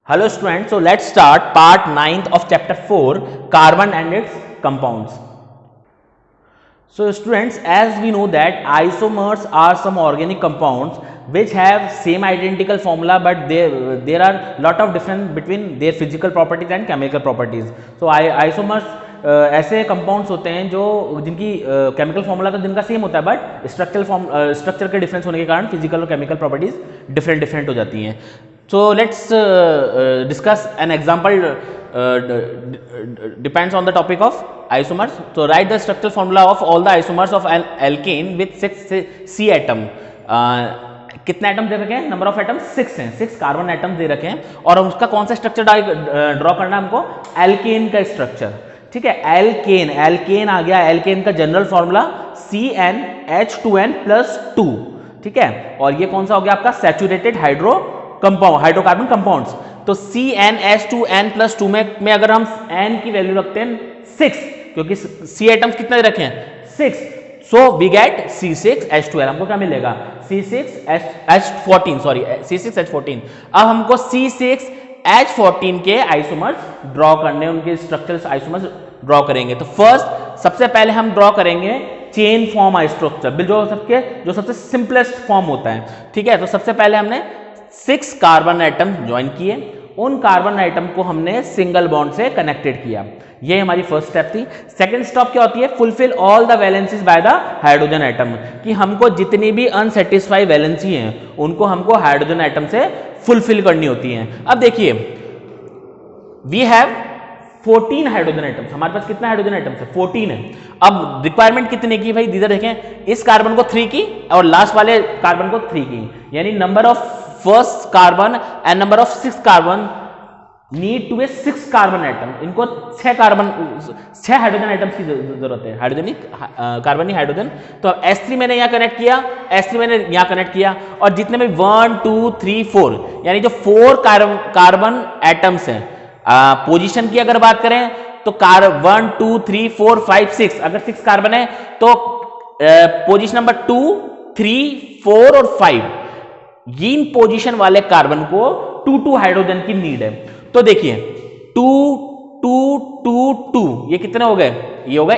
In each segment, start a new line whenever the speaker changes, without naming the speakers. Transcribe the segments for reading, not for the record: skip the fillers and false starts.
Hello students, so let's start part 9th of chapter 4, carbon and its compounds. So students, as we know that isomers are some organic compounds which have same identical formula, but there are lot of difference between their physical properties and chemical properties. So isomers ऐसे compounds होते हैं जो जिनकी chemical formula तो जिनका same होता है, but structure के डिफरेंस होने के कारण फिजिकल और केमिकल प्रॉपर्टीज डिफरेंट हो जाती हैं. So let's discuss an example depends on the topic of isomers. So write the structural formula of all the isomers of an alkane with 6 C atom. कितने atom दे रखे हैं? Number of atom 6 हैं, 6 carbon atom दे रखे हैं और उसका कौन सा स्ट्रक्चर ड्रॉ करना है हमको? एल्केन का स्ट्रक्चर. ठीक है, एल्केन आ गया. एल्केन का जनरल फॉर्मूला CnH2n+2. ठीक है, और ये कौन सा हो गया आपका? Saturated hydrocarbon compounds. तो CnH2n+2 में अगर हम n की वैल्यू रखते हैं 6, क्योंकि C एटम्स कितने रखे हैं? 6. So we get C6H12. हमको क्या मिलेगा? C6H14. अब हमको C6H14 के आइसोमर्स ड्रॉ करने, उनके स्ट्रक्चरल आइसोमर्स ड्रॉ करेंगे. तो फर्स्ट सबसे पहले हम ड्रॉ करेंगे चेन फॉर्म स्ट्रक्चर, जो सबसे सिंपलेस्ट फॉर्म होता है. ठीक है, तो सबसे पहले हमने 6 कार्बन आइटम ज्वाइन किए. उन कार्बन आइटम को हमने सिंगल बॉन्ड से कनेक्टेड किया. ये हमारी फर्स्ट स्टेप थी. सेकंड स्टेप क्या होती है? Fulfil all the valencies by the hydrogen atom. कि हमको जितनी भी अनसेटिस्फाइड वैलेंसी हैं उनको हमको हाइड्रोजन एटम से फुलफिल करनी होती हैं. अब देखिए, वी हैव 14 हाइड्रोजन एटम्स. हमारे पास कितना हाइड्रोजन एटम्स है? 14 है. अब रिक्वायरमेंट कितने की भाई? इधर देखें, इस कार्बन को 3 की और लास्ट वाले कार्बन को 3 की, यानी number of first carbon and number of 6 carbon need to be 6 carbon atom. इनको 6 हाइड्रोजन एटम्स की जरूरत है. कार्बन ही हाइड्रोजन. तो S3 मैंने यहां कनेक्ट किया, S3 मैंने यहां कनेक्ट किया, और जितने भी 1 2 3 4 यानी जो 4 कार्बन एटम्स हैं, पोजीशन की अगर बात करें तो 1 2 3 4 5 6, अगर 6 कार्बन है तो पोजीशन नंबर 2 3 4 और 5, इन पोजीशन वाले कार्बन को 2 हाइड्रोजन की नीड है. तो देखिए 2 2 2 2, ये कितने हो गए? ये हो गए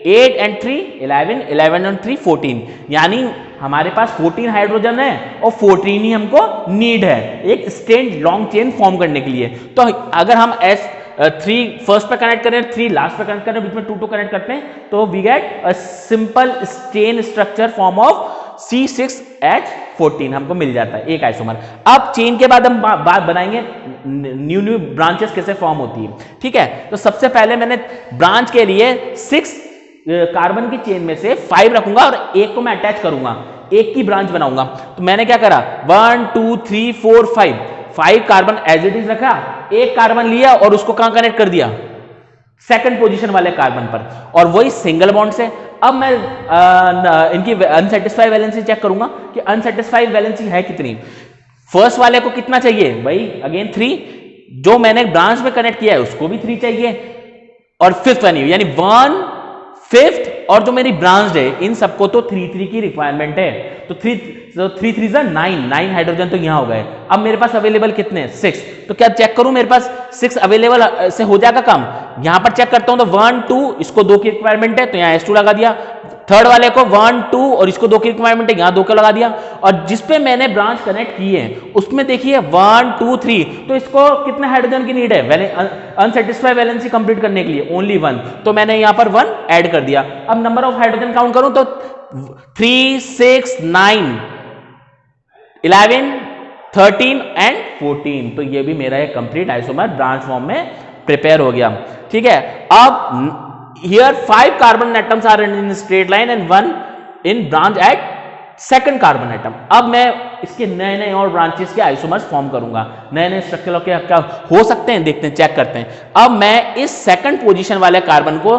8 एंड 3 11 एंड 3 14, यानी हमारे पास 14 हाइड्रोजन है और 14 ही हमको नीड है एक स्ट्रेट लॉन्ग चेन फॉर्म करने के लिए. तो अगर हम S3 फर्स्ट पे कनेक्ट करें, 3 लास्ट पे कनेक्ट करें, बीच में 2 कनेक्ट करते हैं, तो we get a simple chain structure form of C6H14 हमको मिल जाता है, एक आइसोमर. अब चेन के बाद हम बात बनाएंगे न्यू ब्रांचेस कैसे फॉर्म होती है. ठीक है, तो सबसे पहले मैंने ब्रांच के लिए 6 कार्बन की चेन में से 5 रखूंगा और एक को मैं अटैच करूंगा, एक की ब्रांच बनाऊंगा. तो मैंने क्या करा? 1 2 3 4 5 कार्बन एज इट इज रखा, एक कार्बन लिया और उसको कहां कनेक्ट कर दिया? सेकंड पोजीशन वाले कार्बन पर, और वही सिंगल बॉन्ड से. अब मैं इनकी अनसेटिस्फाइड वैलेंसी चेक करूंगा कि अनसेटिस्फाइड वैलेंसी है कितनी. फर्स्ट वाले को कितना चाहिए भाई? अगेन 3. जो मैंने ब्रांच में कनेक्ट किया है उसको भी 3 चाहिए, और फिफ्थ यानी 1 5th और जो मेरी ब्रांच है इन सबको तो 3 की रिक्वायरमेंट है. तो 3 3 9 हाइड्रोजन तो यहां हो गए. अब मेरे पास अवेलेबल कितने? 6. तो क्या चेक करूं? मेरे पास 6 अवेलेबल से हो जाएगा काम. यहां पर चेक करता हूं तो 1 2, इसको 2 की रिक्वायरमेंट है तो यहां S2 लगा दिया. थर्ड वाले को 1 2 और इसको 2 की रिक्वायरमेंट है, यहां 2 का लगा दिया. और जिसपे मैंने ब्रांच कनेक्ट की है उसमें देखिए 1 2 3, तो इसको कितने हाइड्रोजन की नीड है अनसेटिस्फाइड वैलेंसी कंप्लीट करने के लिए? ओनली 1. तो मैंने यहां पर 1 ऐड कर दिया. अब नंबर ऑफ हाइड्रोजन काउंट करूं तो 3 6 9 11 13 एंड 14. तो ये भी मेरा एक कंप्लीट आइसोमर ब्रांच फॉर्म में प्रिपेयर हो गया. ठीक है, अब here 5 carbon atoms are in straight line and 1 in branch at second carbon atom. अब मैं इसके नए और ब्रांचेस के आइसोमर्स फॉर्म करूंगा. नए स्ट्रक्चर के क्या हो सकते हैं देखते हैं, चेक करते हैं. अब मैं इस सेकंड पोजीशन वाले कार्बन को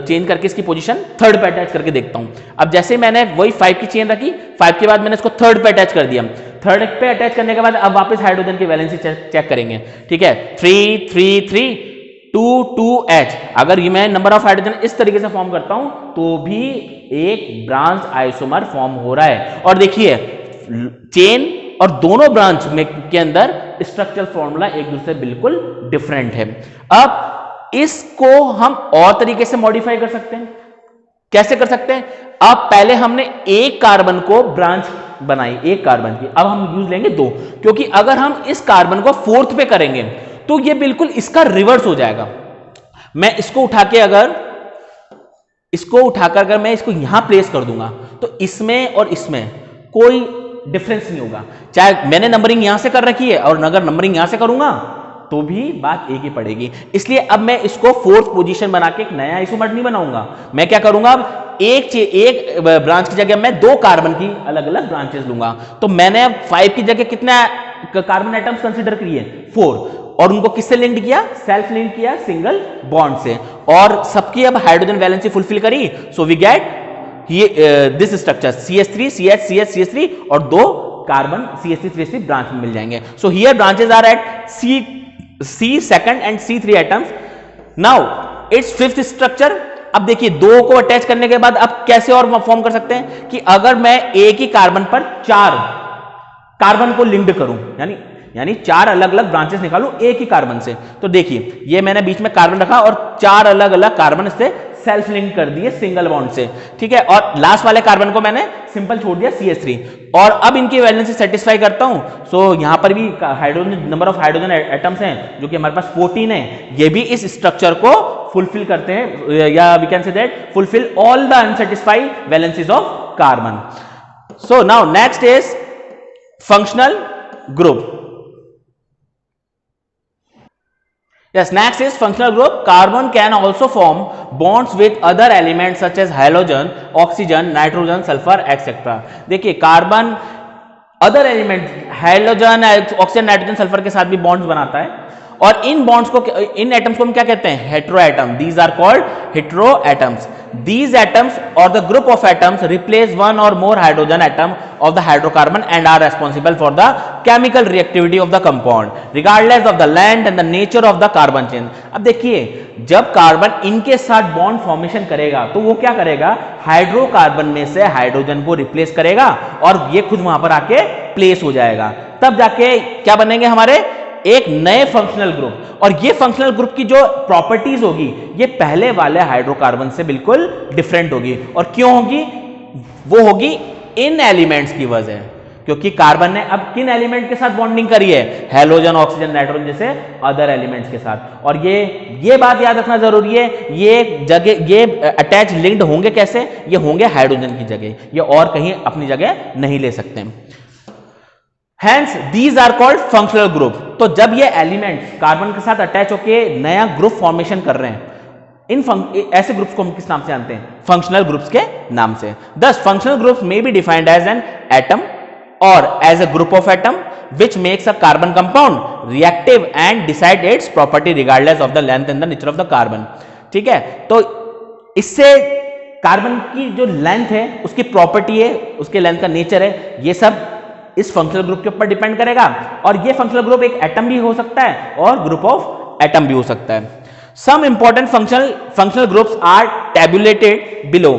चेंज करके इसकी पोजीशन थर्ड पे अटैच करके देखता हूं. अब जैसे मैंने वही 5 की चेन रखी, 5 के बाद मैंने इसको थर्ड पे अटैच कर दिया. थर्ड पे अटैच करने के बाद अब वापस हाइड्रोजन की वैलेंसी चेक करेंगे. ठीक है, 3 3 3 2 2H. अगर ये मैं नंबर ऑफ हाइड्रोजन इस तरीके से फॉर्म करता हूं तो भी एक ब्रांच आइसोमर फॉर्म हो रहा है. और देखिए चेन और दोनों ब्रांच में के अंदर स्ट्रक्चरल फॉर्मूला एक दूसरे बिल्कुल डिफरेंट है। अब इसको हम और तरीके से मॉडिफाई कर सकते हैं। कैसे कर सकते हैं? अब पहले हमने एक कार्बन को ब्रांच बनाई, एक कार्बन की, अब हम यूज लेंगे 2, क्योंकि अगर हम इस कार्बन को 4th पे करेंगे तो ये बिल्कुल इसका रिवर्स हो जाएगा। मैं इसको उठाकर अगर मैं इसको यहां प्लेस कर दूंगा तो इसमें और इसमें कोई डिफरेंस नहीं होगा। चाहे मैंने नंबरिंग यहां से कर रखी है और अगर नंबरिंग यहां से करूंगा तो भी बात एक ही पड़ेगी। इसलिए अब मैं इसको 4th पोजीशन बना के एक नया आइसोमर नहीं बनाऊंगा। मैं क्या करूंगा, अब एक ब्रांच की जगह मैं 2 कार्बन की अलग अलग ब्रांचेस लूंगा। तो मैंने अब 5 की जगह कितना कार्बन एटम्स कंसीडर किए? 4, और उनको किससे लिंक्ड किया? सेल्फ लिंक किया सिंगल बॉन्ड से, और सबकी अब हाइड्रोजन वैलेंसी फुलफिल करी। So we get this structure CH3 CH CH CH3 और 2 कार्बन CH3 CH3 ब्रांच में मिल जाएंगे। So here branches are at C second and C3 atoms. Now its 5th structure. अब देखिए 2 को अटैच करने के बाद अब कैसे और फॉर्म कर सकते हैं कि अगर मैं एक ही कार्बन पर 4 कार्बन को लिंक्ड करूं, यानी 4 अलग अलग ब्रांचेस निकालूं एक ही कार्बन से, तो देखिए ये मैंने बीच में कार्बन रखा और 4 अलग अलग कार्बन से सेल्फ लिंक कर दिए सिंगल बॉन्ड से, ठीक है, और लास्ट वाले कार्बन को मैंने सिंपल छोड़ दिया CH3, और अब इनकी वैलेंसी सेटिस्फाई करता हूं। सो यहां पर भी hydrogen number of hydrogen atoms हैं जो कि हमारे पास 14 है, ये भी इस स्ट्रक्चर को फुलफिल करते हैं, या we can say that fulfil all the unsatisfied valencies of carbon. So now next is functional group. Yes, next is functional group. Carbon can also form bonds with other elements such as halogen, oxygen, nitrogen, sulfur, etc. देखिए carbon other element hydrogen, oxygen, nitrogen, sulphur के साथ भी bonds बनाता है, और इन bonds को, इन atoms को हम क्या कहते हैं? Hetero atom. These are called hetero atoms. These atoms or the group of atoms replace one or more hydrogen atom of the hydrocarbon and are responsible for the chemical reactivity of the compound regardless of the length and the nature of the carbon chain. अब देखिए जब carbon इनके साथ bond formation करेगा तो वो क्या करेगा? हाइड्रोकार्बन में से हाइड्रोजन को रिप्लेस करेगा और ये खुद वहां पर आके प्लेस हो जाएगा, तब जाके क्या बनेंगे हमारे? एक नए फंक्शनल ग्रुप। और ये फंक्शनल ग्रुप की जो प्रॉपर्टीज होगी ये पहले वाले हाइड्रोकार्बन से बिल्कुल डिफरेंट होगी। और क्यों होगी? वो होगी इन एलिमेंट्स की वजह, क्योंकि कार्बन ने अब किन एलिमेंट के साथ बॉन्डिंग करी है? हैलोजन, ऑक्सीजन, नाइट्रोजन जैसे अदर एलिमेंट्स के साथ। और ये बात याद रखना जरूरी है, ये अटैच लिंक्ड होंगे कैसे? ये होंगे हाइड्रोजन की जगह, ये और कहीं अपनी जगह नहीं ले सकते। Hence, these are called functional group. तो जब ये एलिमेंट्स कार्बन के साथ अटैच होके नया ग्रुप फॉर्मेशन कर रहे हैं, ऐसे ग्रुप्स को हम किस नाम से जानते हैं? फंक्शनल ग्रुप्स के नाम से। Thus, functional groups may be defined as an atom or as a group of atom which makes a carbon compound reactive and decide its property regardless of the length and the nature of the carbon. ठीक है, तो इससे carbon की जो length है, उसकी property है, उसके लेंथ का नेचर है, ये सब इस फंक्शनल ग्रुप के ऊपर डिपेंड करेगा। और ये फंक्शनल ग्रुप एक एटम भी हो सकता है और ग्रुप ऑफ एटम भी हो सकता है। Some important functional groups are tabulated below.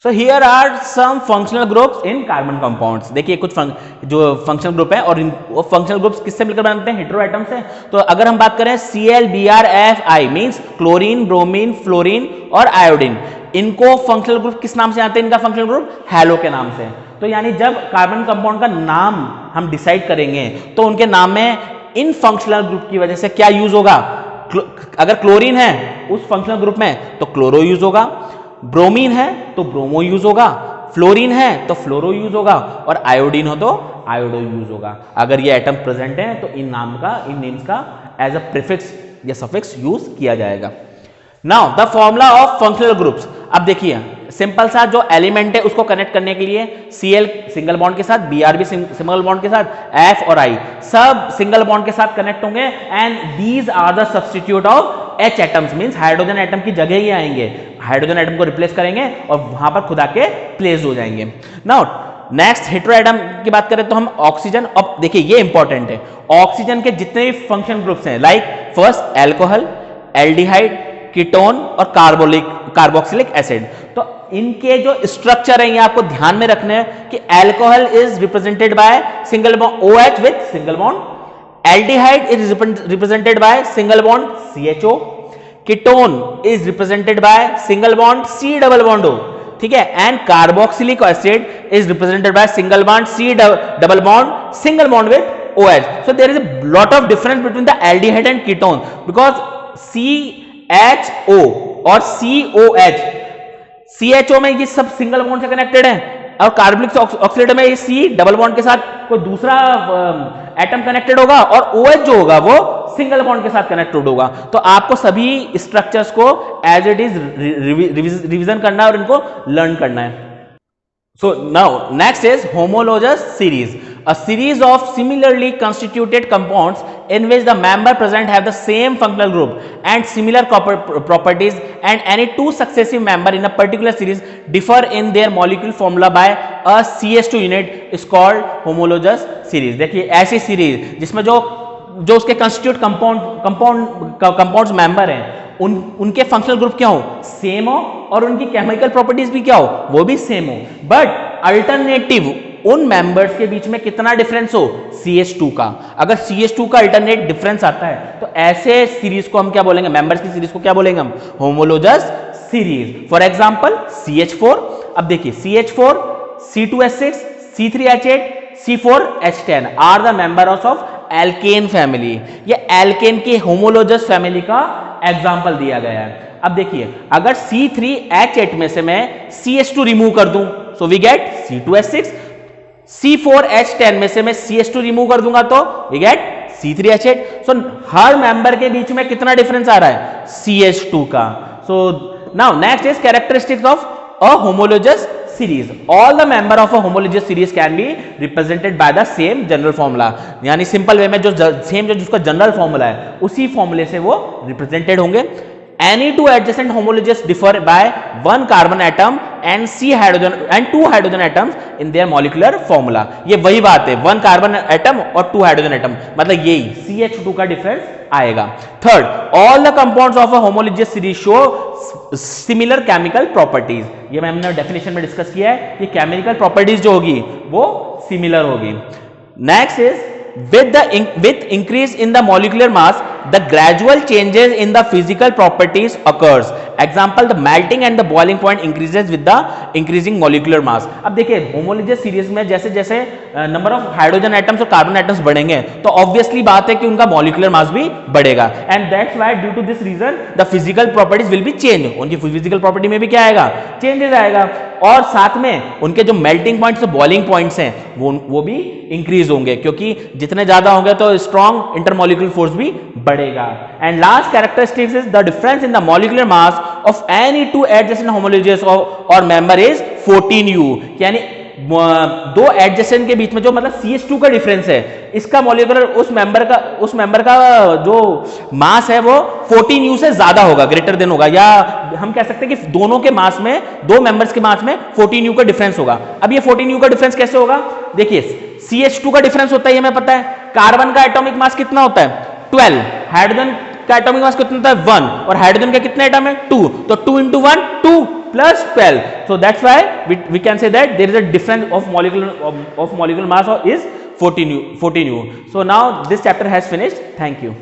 So here are some functional groups in carbon compounds. देखिए कुछ जो फंक्शनल ग्रुप है, और वो फंक्शनल ग्रुप्स किससे मिलकर बनते हैं? हेटेरो एटम से। तो अगर हम बात करें ClBrFi means chlorine, bromine, fluorine और आयोडीन, इनको फंक्शनल ग्रुप किस नाम से आते हैं? इनका फंक्शनल ग्रुप हैलो के नाम से। तो यानी जब कार्बन कंपाउंड का नाम हम डिसाइड करेंगे तो उनके नाम में इन फंक्शनल ग्रुप की वजह से क्या यूज होगा? अगर क्लोरीन है उस फंक्शनल ग्रुप में तो क्लोरो यूज होगा, ब्रोमीन है तो ब्रोमो यूज होगा, फ्लोरीन है तो फ्लोरो यूज होगा, और आयोडीन हो तो आयोडो यूज होगा। अगर ये एटम प्रेजेंट है तो इन नेम्स का एज अ प्रीफिक्स या सफिक्स यूज किया जाएगा। Now the formula of functional groups. अब देखिए सिंपल सा जो एलिमेंट है उसको कनेक्ट करने के लिए Cl सिंगल बॉन्ड के साथ, Br भी सिंगल बॉन्ड के साथ, F और I सब सिंगल बॉन्ड के साथ कनेक्ट होंगे, and these are the substitute of H atoms means hydrogen atom की जगह ही आएंगे, हाइड्रोजन एटम को रिप्लेस करेंगे और वहां पर खुद आके प्लेस हो जाएंगे। नाउ नेक्स्ट हेटेरो एटम की बात करें तो हम ऑक्सीजन। अब देखिए ये इंपॉर्टेंट है, ऑक्सीजन के जितने भी फंक्शन ग्रुप्स हैं like first alcohol, aldehyde, ketone और कार्बोक्सिलिक एसिड, तो इनके जो स्ट्रक्चर है ये आपको ध्यान में रखने हैं कि alcohol is represented by single bond OH with single bond, aldehyde is represented by single bond CHO, ketone is represented by single bond C double bond O, ठीक है, and carboxylic acid is represented by single bond C double bond single bond with OH. So there is a lot of difference between the aldehyde and ketone because CHO और COH, CHO में ये सब single bond से connected है और carbonic oxide में ये C double bond के साथ कोई दूसरा एटम कनेक्टेड होगा और OH जो होगा वो सिंगल बॉन्ड के साथ कनेक्टेड होगा. तो आपको सभी स्ट्रक्चर्स को एज इट इज रिवीजन करना है और इनको लर्न करना है. So now next is homologous series, a series of similarly constituted compounds in which the member present have the same functional group and similar properties, and any two successive member in a particular series differ in their molecular formula by a CH2 unit is called homologous series. देखिए ऐसी series जिसमें जो उसके constitute compounds member हैं उनके functional group क्या हो, same हो, और उनकी केमिकल प्रॉपर्टीज भी क्या हो, वो भी सेम हो, बट अल्टरनेटिव उन मेंबर्स के बीच में कितना डिफरेंस हो, CH2 का. अगर CH2 का अल्टरनेट डिफरेंस आता है तो ऐसे सीरीज को हम क्या बोलेंगे, मेंबर्स की सीरीज को क्या बोलेंगे हम, होमोलोजस सीरीज. For example CH4. अब देखिए CH4, C2H6, C3H8, C4H10 are the members of alkane family. ये एल्केन की होमोलोजस फैमिली का एग्जाम्पल दिया गया है. अब देखिए अगर C3H8 में से मैं CH2 रिमूव कर दूं सो वी गेट C2H6, C4H10 में से मैं CH2 रिमूव कर दूंगा तो वी गेट C3H8. सो हर मेंबर के बीच में कितना डिफरेंस आ रहा है, CH2 का. So now next is characteristics of a homologous series. All the member of a homologous series can be represented by the same general formula. यानी simple way में जो सेम जो जिसका जनरल फॉर्मूला है उसी फॉर्मूले से वो रिप्रेजेंटेड होंगे. Any two adjacent homologies differ by one carbon atom and two hydrogen atoms in their molecular formula. ये वही बात है, one carbon atom और two hydrogen atom, मतलब यही CH2 का डिफरेंस आएगा. Third, all the compounds of a homologous series show similar chemical properties. ये हमने डेफिनेशन में डिस्कस किया है, ये केमिकल प्रॉपर्टीज जो होगी वो सिमिलर होगी. Next is with increase in the molecular mass the gradual changes in the physical properties occurs. Example, the melting and the boiling point increases with the increasing molecular mass. अब देखिए होमोलोजस series में जैसे जैसे number of hydrogen atoms और carbon atoms बढ़ेंगे तो obviously बात है कि उनका मॉलिक्यूलर मास भी बढ़ेगा. And that's why due to this reason the physical properties will be change. उनकी फिजिकल प्रॉपर्टी में भी क्या आएगा, चेंजेस आएगा. और साथ में उनके जो मेल्टिंग पॉइंट्स और बॉइलिंग पॉइंट्स हैं वो भी इंक्रीज होंगे, क्योंकि जितने ज्यादा होंगे तो स्ट्रॉन्ग इंटरमॉलिक्यूलर फोर्स भी बढ़ेगा. And last characteristics is the difference in the molecular mass of any two adjacent homologous और मेंबर इज 14U. यानी दो एडजेसेंट के बीच में जो मतलब CH2 का डिफरेंस है, इसका मॉलिक्यूलर उस मेंबर का जो मास है वो 14U से ज्यादा होगा, ग्रेटर देन होगा, या हम कह सकते हैं कि दोनों के मास में, दो मेंबर्स के मास में 14U का डिफरेंस होगा. अब ये 14U का डिफरेंस कैसे होगा, देखिए CH2 का डिफरेंस होता है, ये हमें पता है. कार्बन का एटॉमिक मास कितना होता है, 12. हाइड्रोजन का एटॉमिक मास कितना होता है, 1. और हाइड्रोजन का कितने एटम है, 2. तो 2 into 1 2 plus 12. So that's why we can say that there is a difference of molecular mass is 14U. So now this chapter has finished. Thank you.